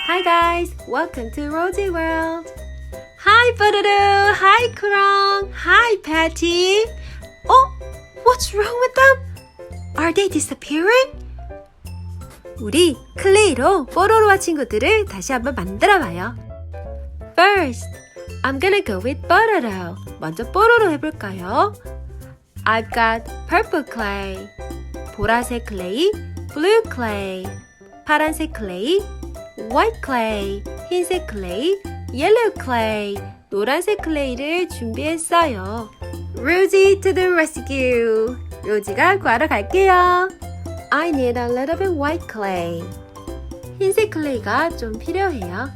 Hi guys, welcome to Rosie World. Hi Pororo, hi Krong, hi Patty. Oh, what's wrong with them? Are they disappearing? 우리 클레이로 뽀로로와 친구들을 다시 한번 만들어봐요. First, I'm gonna go with Pororo. 먼저 뽀로로 해볼까요? I've got purple clay, 보라색 클레이, blue clay, 파란색 클레이, white clay, 흰색 클레이, yellow clay, 노란색 클레이를 준비했어요. Rosie to the rescue! 로지가 구하러 갈게요. I need a little bit white clay. 흰색 클레이가 좀 필요해요.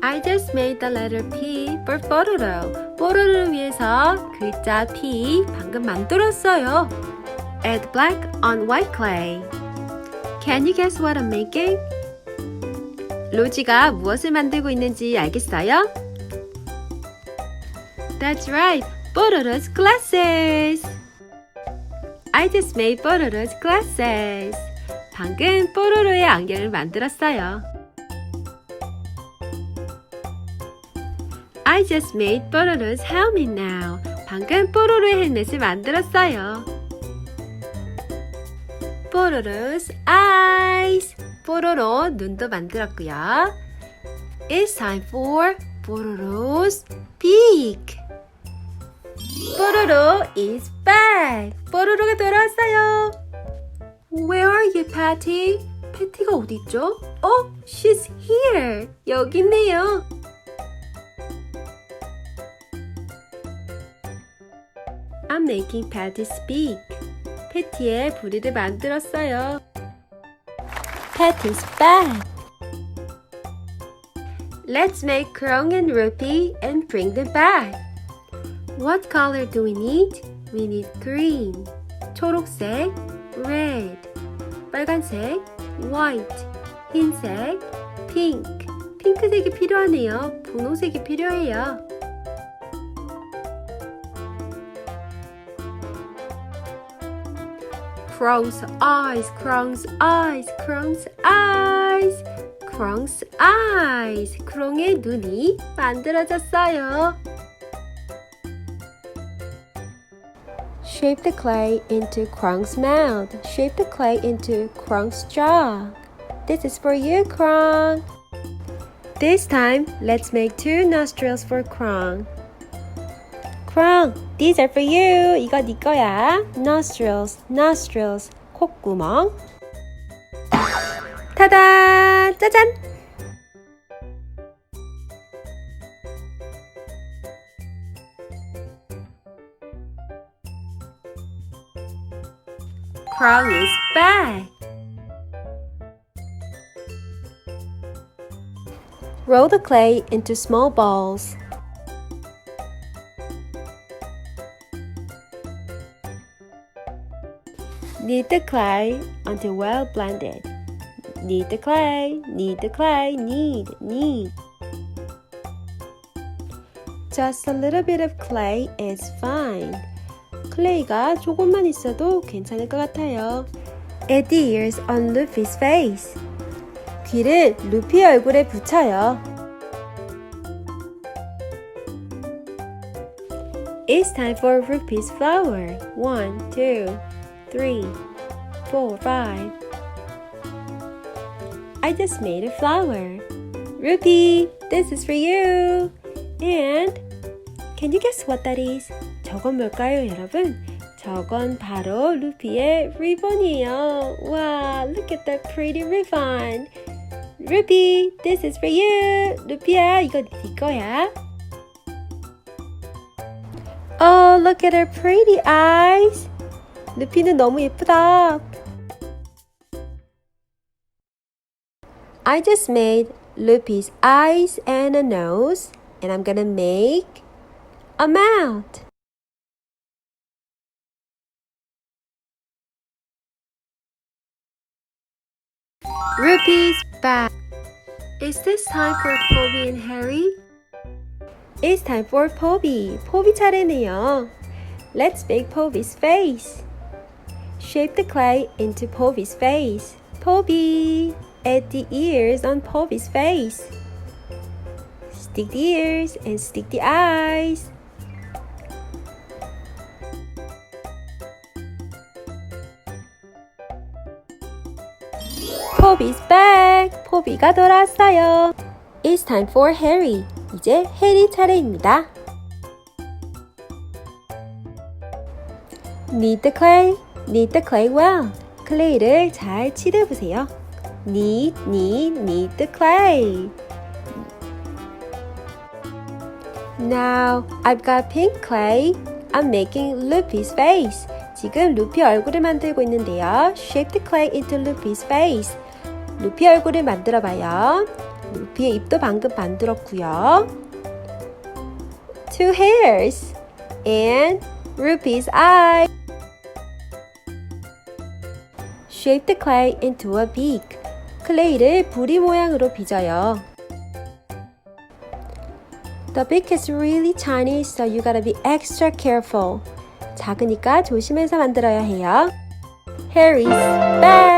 I just made the letter P for Pororo. 뽀로로를 위해서 글자 P 방금 만들었어요. Add black on white clay. Can you guess what I'm making? 로지가 무엇을 만들고 있는지 알겠어요? That's right, Pororo's glasses. I just made Pororo's glasses. 방금 뽀로로의 안경을 만들었어요. I just made Pororo's helmet now. 방금 뽀로로의 헬멧을 만들었어요. Pororo's eyes. 뽀로로 눈도 만들었고요. It's time for Pororo's beak. 뽀로로 is back. 뽀로로가 돌아왔어요. Where are you, Patty? 패티가 어디 있죠? Oh, she's here. 여기 있네요. I'm making Patty's beak. 패티의 부리를 만들었어요. Patty's back. Let's make Krong and Rupee and bring them back. What color do we need? We need green. 초록색, red. 빨간색, white. 흰색, pink. 핑크색이 필요하네요. 분홍색이 필요해요. Krong's eyes, Krong's eyes, Krong's eyes, Krong's eyes. 크롱의 눈이 만들어졌어요. Shape the clay into Krong's mouth. Shape the clay into Krong's jaw. This is for you, Krong. This time, let's make 2 nostrils for Krong. Krong, these are for you. 이거 네 거야. Nostrils, nostrils, 콧구멍. 타다! 짜잔! Krong is back. Roll the clay into small balls. Knead the clay until well blended. Knead the clay, knead the clay, knead, knead. Just a little bit of clay is fine. 클레이가 조금만 있어도 괜찮을 것 같아요. Add the ears on Luffy's face. 귀를 루피 얼굴에 붙여요. It's time for Rupee's flower. 1, 2, 3, 4, 5. I just made a flower. Rupee, this is for you. And can you guess what that is? 저건 뭘까요, 여러분? 저건 바로 루피의 리본이에요. 와, look at that pretty ribbon. Rupee, this is for you. 루피야, 이거 네 거야. Oh, look at her pretty eyes. 루피는 너무 예쁘다. I just made Luffy's eyes and a nose, and I'm gonna make a mouth. Rupee's back. Is this time for Poby and Harry? It's time for Poby. 포비 차례네요. Let's make Poby's face. Shape the clay into Poppy's face. Poppy, add the ears on Poppy's face. Stick the ears and stick the eyes. Poppy's back. 포비가 돌아왔어요. It's time for Harry. 이제 해리 차례입니다. Knead the clay. Knead the clay well. 클레이를 잘 치대보세요. Knead, knead, knead the clay. Now, I've got pink clay. I'm making Loopy's face. 지금 루피 얼굴을 만들고 있는데요. Shape the clay into Loopy's face. 루피 얼굴을 만들어봐요. 루피의 입도 방금 만들었고요. Two hairs and Ruby's eye. Shape the clay into a beak. 클레이를 부리 모양으로 빚어요. The beak is really tiny, so you gotta be extra careful. 작으니까 조심해서 만들어야 해요. Harry's back.